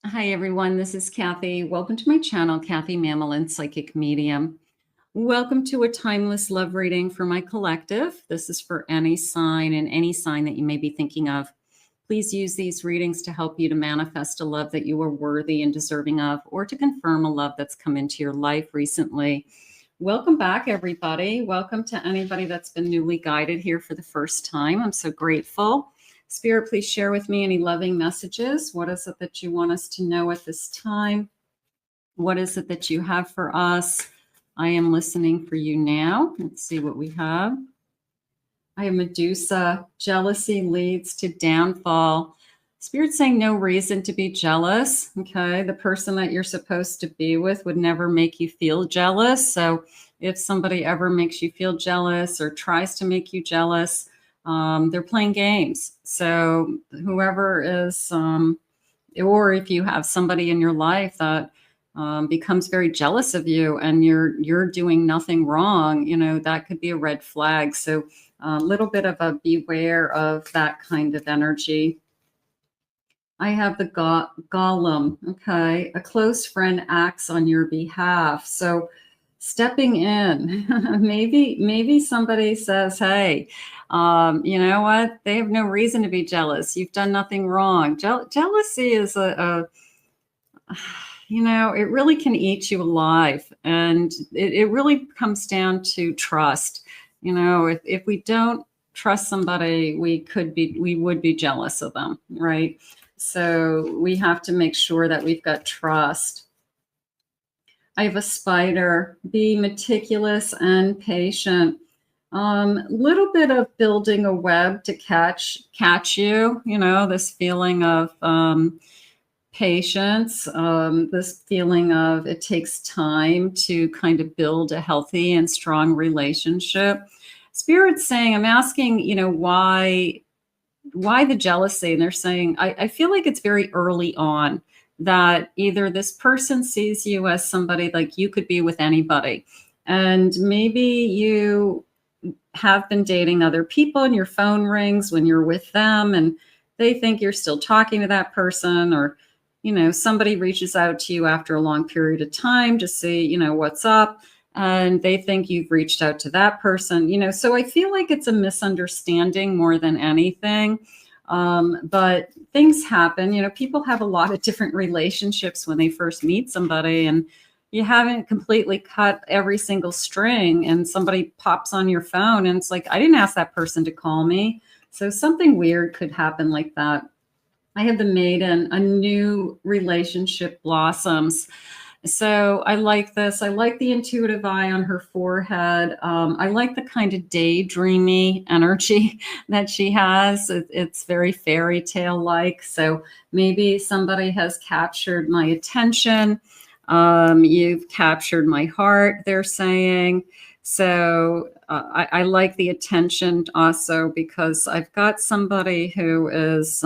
Hi, everyone. This is Kathy. Welcome to my channel, Kathy Mammal and Psychic Medium. Welcome to a timeless love reading for my collective. This is for any sign and any sign that you may be thinking of. Please use these readings to help you to manifest a love that you are worthy and deserving of, or to confirm a love that's come into your life recently. Welcome back, everybody. Welcome to anybody that's been newly guided here for the first time. I'm so grateful. Spirit, please share with me any loving messages. What is it that you want us to know at this time? What is it that you have for us? I am listening for you now. Let's see what we have. I have Medusa. Jealousy leads to downfall. Spirit saying no reason to be jealous. Okay. The person that you're supposed to be with would never make you feel jealous. So if somebody ever makes you feel jealous or tries to make you jealous, they're playing games. So whoever is, or if you have somebody in your life that becomes very jealous of you and you're doing nothing wrong, that could be a red flag. So a little bit of a beware of that kind of energy. I have the golem. Okay. A close friend acts on your behalf. So stepping in, maybe somebody says, hey, you know what? They have no reason to be jealous. You've done nothing wrong. Jealousy is it really can eat you alive. And it really comes down to trust. If we don't trust somebody, we would be jealous of them, right? So we have to make sure that we've got trust. I have a spider. Be meticulous and patient. Little bit of building a web to catch you, this feeling of patience, this feeling of it takes time to kind of build a healthy and strong relationship. Spirit's saying, I'm asking, why the jealousy? And they're saying, I feel like it's very early on that either this person sees you as somebody like you could be with anybody. And maybe you have been dating other people and your phone rings when you're with them and they think you're still talking to that person, or, somebody reaches out to you after a long period of time to see, what's up. And they think you've reached out to that person, so I feel like it's a misunderstanding more than anything. But things happen, people have a lot of different relationships when they first meet somebody, and you haven't completely cut every single string, and somebody pops on your phone and it's like, I didn't ask that person to call me. So something weird could happen like that. I have the Maiden. A new relationship blossoms. So I like this. I like the intuitive eye on her forehead. I like the kind of daydreamy energy that she has. It's very fairy tale like. So maybe somebody has captured my attention. You've captured my heart, they're saying. So I like the attention also because I've got somebody who is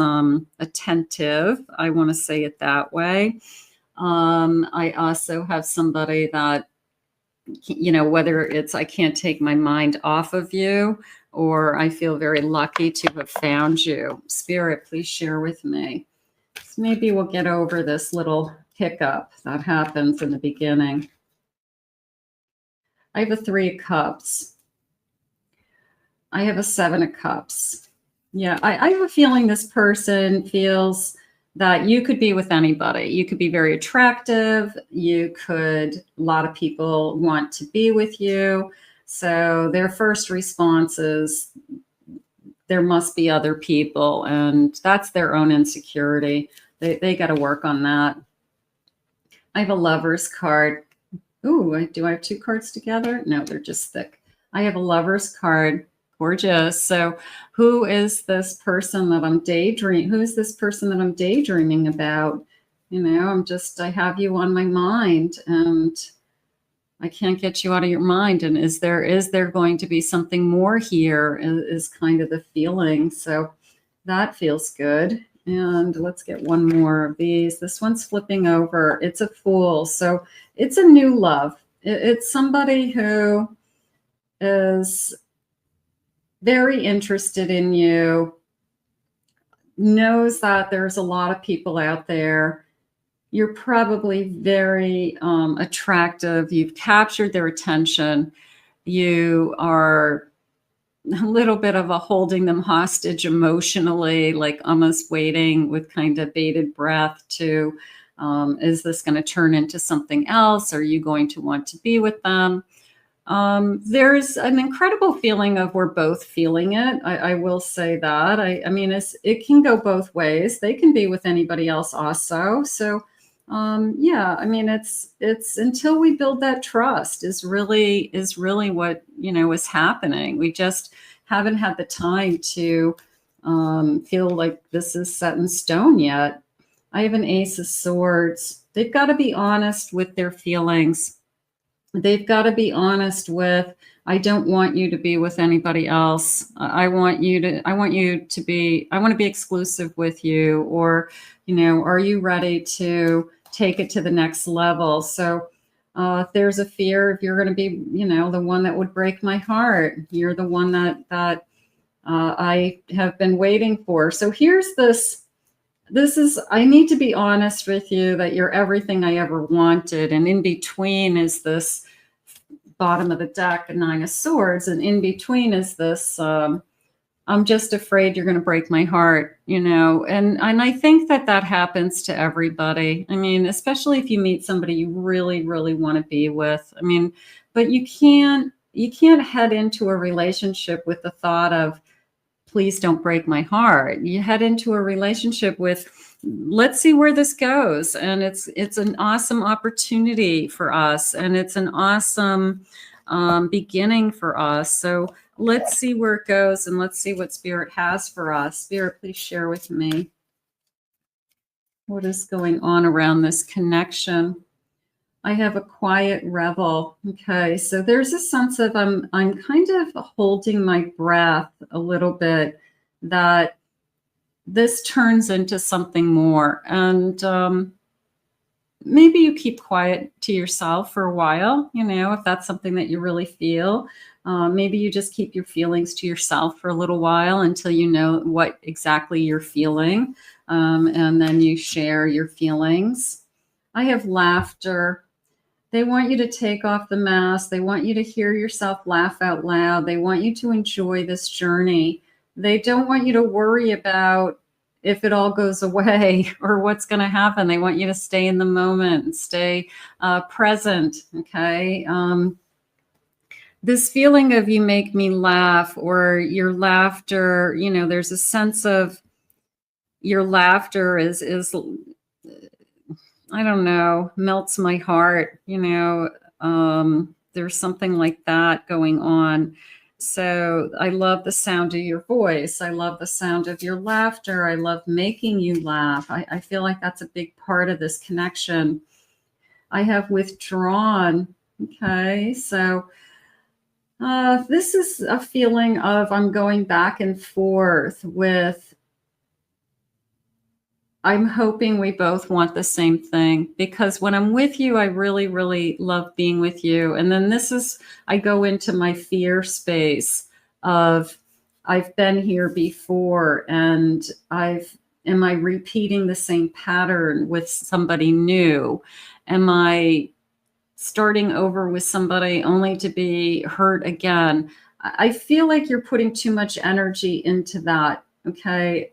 attentive. I want to say it that way. I also have somebody that, whether it's I can't take my mind off of you, or I feel very lucky to have found you. Spirit, please share with me. So maybe we'll get over this little hiccup that happens in the beginning. I have a 3 of Cups. I have a 7 of Cups. Yeah, I have a feeling this person feels that you could be with anybody. You could be very attractive. A lot of people want to be with you. So their first response is, there must be other people. And that's their own insecurity. They got to work on that. I have a Lover's card. Ooh, do I have 2 cards together? No, they're just thick. I have a Lover's card. Gorgeous. So who is this person that I'm daydreaming? Who is this person that I'm daydreaming about? I have you on my mind and I can't get you out of your mind. And is there going to be something more here is kind of the feeling. So that feels good. And let's get one more of these. This one's flipping over. It's a Fool. So it's a new love. It's somebody who is very interested in you, knows that there's a lot of people out there, You're probably very attractive. You've captured their attention. You are a little bit of a holding them hostage emotionally, like almost waiting with kind of bated breath to, is this going to turn into something else? Are you going to want to be with them? There's an incredible feeling of we're both feeling it. I will say that. I mean, it can go both ways. They can be with anybody else also. So, yeah, I mean, it's until we build that trust is really what, is happening. We just haven't had the time to feel like this is set in stone yet. I have an Ace of Swords. They've got to be honest with their feelings. They've got to be honest with, I don't want you to be with anybody else. I want to be exclusive with you, or, are you ready to take it to the next level? So if there's a fear, if you're going to be, the one that would break my heart, you're the one that I have been waiting for. So here's this. I need to be honest with you that you're everything I ever wanted. And in between is this bottom of the deck, a Nine of Swords. And in between is this, I'm just afraid you're going to break my heart, and I think that happens to everybody. I mean, especially if you meet somebody you really, really want to be with. I mean, but you can't head into a relationship with the thought of, please don't break my heart. You head into a relationship with, let's see where this goes. And it's an awesome opportunity for us. And it's an awesome beginning for us. So let's see where it goes, and let's see what Spirit has for us. Spirit, please share with me what is going on around this connection. I have a quiet revel. Okay, so there's a sense of I'm kind of holding my breath a little bit, that this turns into something more. And maybe you keep quiet to yourself for a while, if that's something that you really feel. Maybe you just keep your feelings to yourself for a little while until you know what exactly you're feeling. And then you share your feelings. I have laughter. They want you to take off the mask. They want you to hear yourself laugh out loud. They want you to enjoy this journey. They don't want you to worry about if it all goes away or what's going to happen. They want you to stay in the moment and stay present. Okay. This feeling of you make me laugh, or your laughter, there's a sense of your laughter is I don't know, melts my heart, there's something like that going on. So I love the sound of your voice. I love the sound of your laughter. I love making you laugh. I feel like that's a big part of this connection. I have withdrawn. Okay, so this is a feeling of I'm going back and forth with, I'm hoping we both want the same thing, because when I'm with you, I really, really love being with you. And then I go into my fear space of, I've been here before, and am I repeating the same pattern with somebody new? Am I starting over with somebody only to be hurt again? I feel like you're putting too much energy into that. Okay.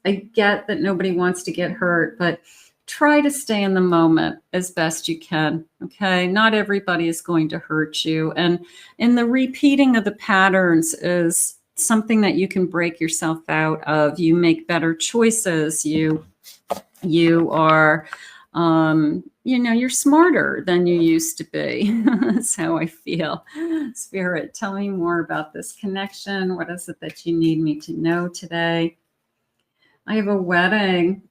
I get that nobody wants to get hurt, but try to stay in the moment as best you can. Okay. Not everybody is going to hurt you. And in the repeating of the patterns is something that you can break yourself out of. You make better choices. You are, you're smarter than you used to be. That's how I feel. Spirit, tell me more about this connection. What is it that you need me to know today? I have a wedding.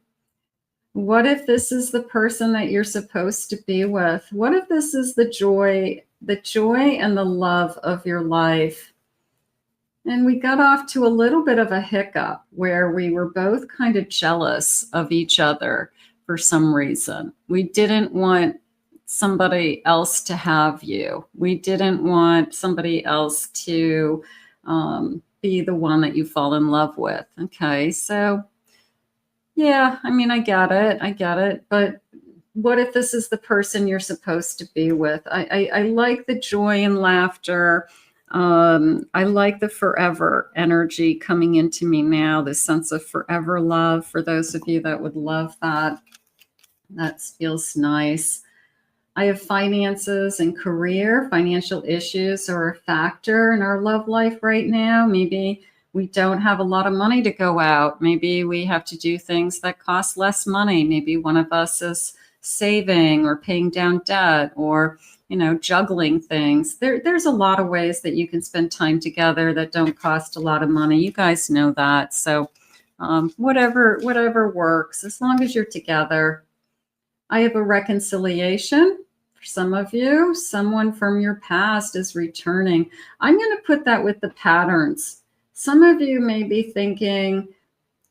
What if this is the person that you're supposed to be with? What if this is the joy and the love of your life? And we got off to a little bit of a hiccup where we were both kind of jealous of each other for some reason. We didn't want somebody else to have you. We didn't want somebody else to be the one that you fall in love with. Okay, so yeah, I mean, I get it. But what if this is the person you're supposed to be with? I like the joy and laughter. I like the forever energy coming into me now, this sense of forever love. For those of you that would love that, that feels nice. I have finances and career. Financial issues are a factor in our love life right now. Maybe we don't have a lot of money to go out. Maybe we have to do things that cost less money. Maybe one of us is saving or paying down debt, or juggling things. There's a lot of ways that you can spend time together that don't cost a lot of money. You guys know that. So whatever works, as long as you're together. I have a reconciliation. For some of you, someone from your past is returning. I'm going to put that with the patterns. Some of you may be thinking,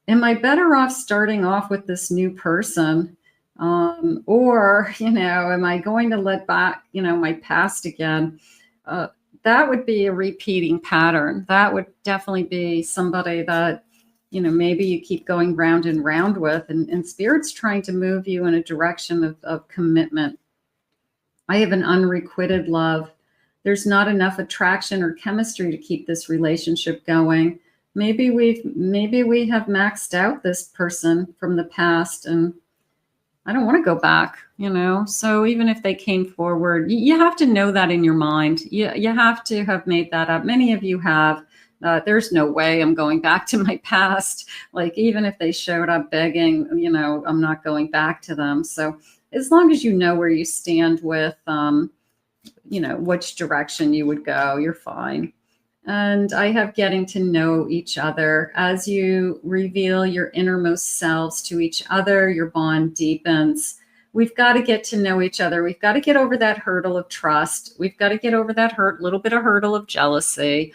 am I better off starting off with this new person? Or, am I going to let back, my past again? That would be a repeating pattern. That would definitely be somebody that, maybe you keep going round and round with, and Spirit's trying to move you in a direction of commitment. I have an unrequited love. There's not enough attraction or chemistry to keep this relationship going. Maybe we have maxed out this person from the past, and I don't want to go back, So even if they came forward, you have to know that in your mind. You have to have made that up. Many of you have. There's no way I'm going back to my past. Like, even if they showed up begging, I'm not going back to them. So as long as you know where you stand with, which direction you would go, you're fine. And I have getting to know each other. As you reveal your innermost selves to each other, your bond deepens. We've got to get to know each other. We've got to get over that hurdle of trust. We've got to get over that little bit of hurdle of jealousy.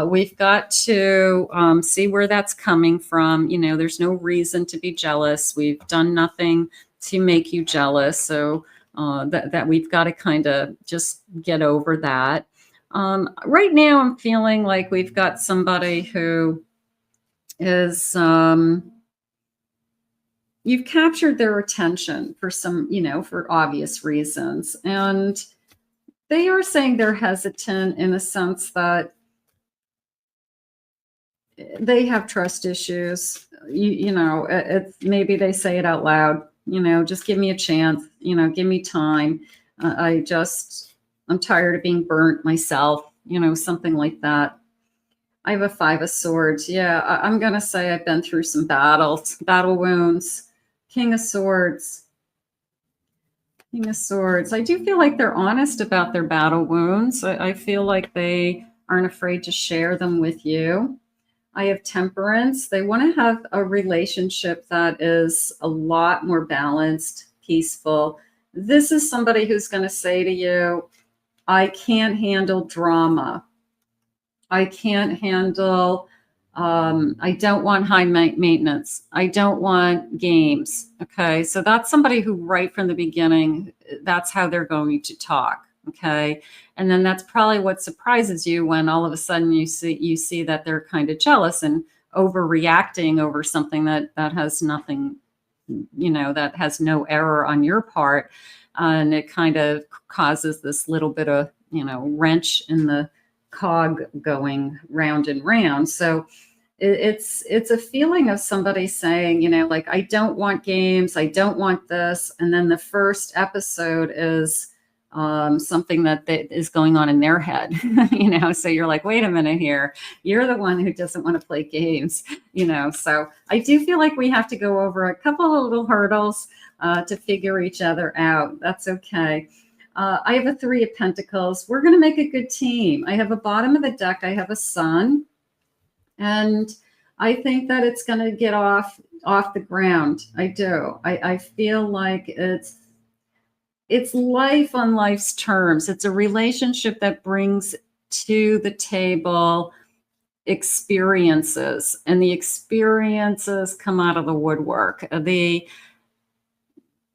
We've got to see where that's coming from. There's no reason to be jealous. We've done nothing to make you jealous. So that we've got to kind of just get over that. Right now, I'm feeling like we've got somebody who is, you've captured their attention for some, for obvious reasons. And they are saying they're hesitant in a sense that they have trust issues. Maybe they say it out loud, just give me a chance, give me time. I'm tired of being burnt myself, something like that. I have a 5 of Swords. Yeah, I'm going to say I've been through some battle wounds. King of Swords. King of Swords. I do feel like they're honest about their battle wounds. I feel like they aren't afraid to share them with you. I have Temperance. They want to have a relationship that is a lot more balanced, peaceful. This is somebody who's going to say to you, I can't handle drama. I can't handle, I don't want high maintenance. I don't want games. Okay. So that's somebody who right from the beginning, that's how they're going to talk. Okay. And then that's probably what surprises you when all of a sudden you see that they're kind of jealous and overreacting over something that has nothing, that has no error on your part. And it kind of causes this little bit of, wrench in the cog going round and round. So it's a feeling of somebody saying, like, I don't want games. I don't want this. And then the first episode is something that is going on in their head, so you're like, wait a minute here. You're the one who doesn't want to play games, so I do feel like we have to go over a couple of little hurdles to figure each other out. That's okay. I have a 3 of Pentacles. We're going to make a good team. I have a bottom of the deck. I have a Sun, and I think that it's going to get off the ground. I do. I feel like it's life on life's terms. It's a relationship that brings to the table experiences, and the experiences come out of the woodwork.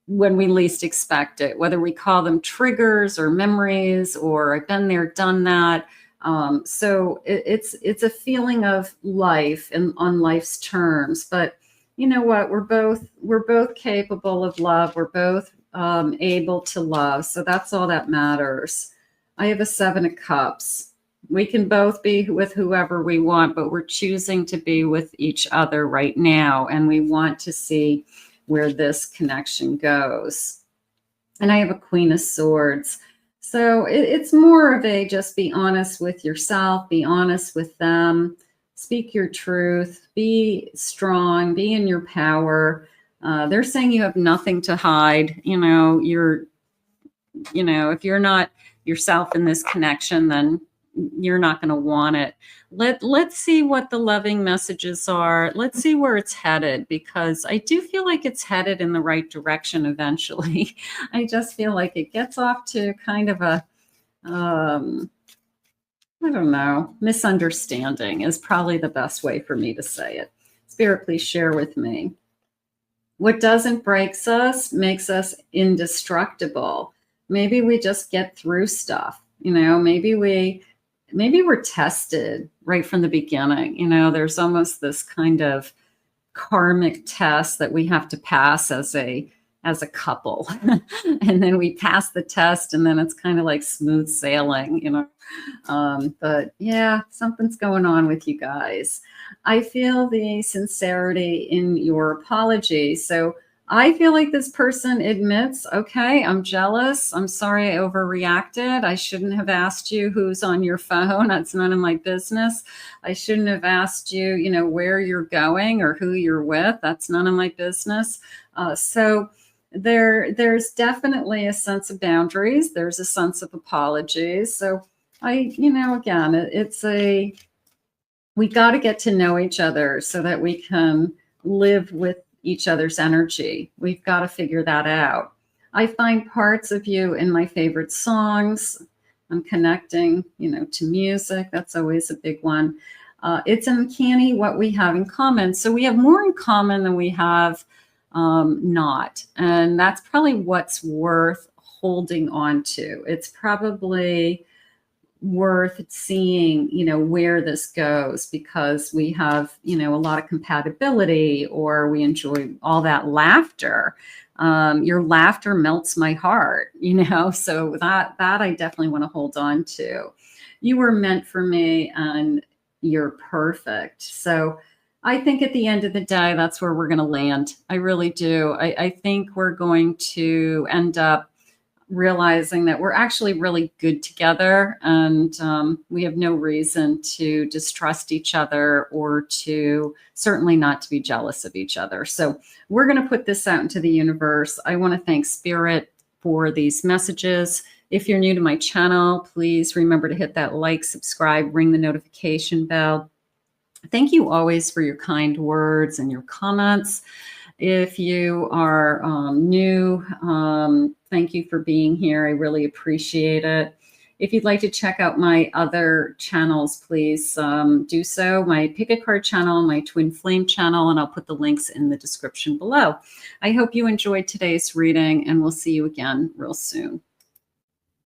When we least expect it, whether we call them triggers or memories or I've been there, done that. So it's a feeling of life and on life's terms. But you know what? We're both capable of love. We're both able to love. So that's all that matters. I have a 7 of Cups. We can both be with whoever we want, but we're choosing to be with each other right now. And we want to see where this connection goes. And I have a Queen of Swords. So it's more of a just be honest with yourself, be honest with them, speak your truth, be strong, be in your power. They're saying you have nothing to hide. You know, if you're not yourself in this connection, then you're not going to want it. Let's see what the loving messages are. Let's see where it's headed, because I do feel like it's headed in the right direction eventually. I just feel like it gets off to kind of a, I don't know, misunderstanding is probably the best way for me to say it. Spirit, please share with me. What doesn't break us makes us indestructible. Maybe we just get through stuff. You know, maybe we're tested right from the beginning. You know, there's almost this kind of karmic test that we have to pass as a couple. And then we pass the test, and then it's kind of like smooth sailing, you know. But yeah, something's going on with you guys. I feel the sincerity in your apology. So I feel like this person admits, okay, I'm jealous. I'm sorry I overreacted. I shouldn't have asked you who's on your phone. That's none of my business. I shouldn't have asked you, you know, where you're going or who you're with. That's none of my business. So there's definitely a sense of boundaries. There's a sense of apologies. So again, we got to get to know each other so that we can live with each other's energy. We've got to figure that out. I find parts of you in my favorite songs. I'm connecting, to music. That's always a big one. It's uncanny what we have in common. So we have more in common than we have not. And that's probably what's worth holding on to. It's probably worth seeing, where this goes, because we have, a lot of compatibility, or we enjoy all that laughter. Your laughter melts my heart, so that I definitely want to hold on to. You were meant for me and you're perfect. So I think at the end of the day, that's where we're going to land. I really do. I think we're going to end up realizing that we're actually really good together, and we have no reason to distrust each other, or certainly not to be jealous of each other. So we're going to put this out into the universe. I want to thank Spirit for these messages. If you're new to my channel, please remember to hit that like, subscribe, ring the notification bell. Thank you always for your kind words and your comments. If you are new, thank you for being here. I really appreciate it. If you'd like to check out my other channels, please do so. My Pick a Card channel, my Twin Flame channel, and I'll put the links in the description below. I hope you enjoyed today's reading, and we'll see you again real soon.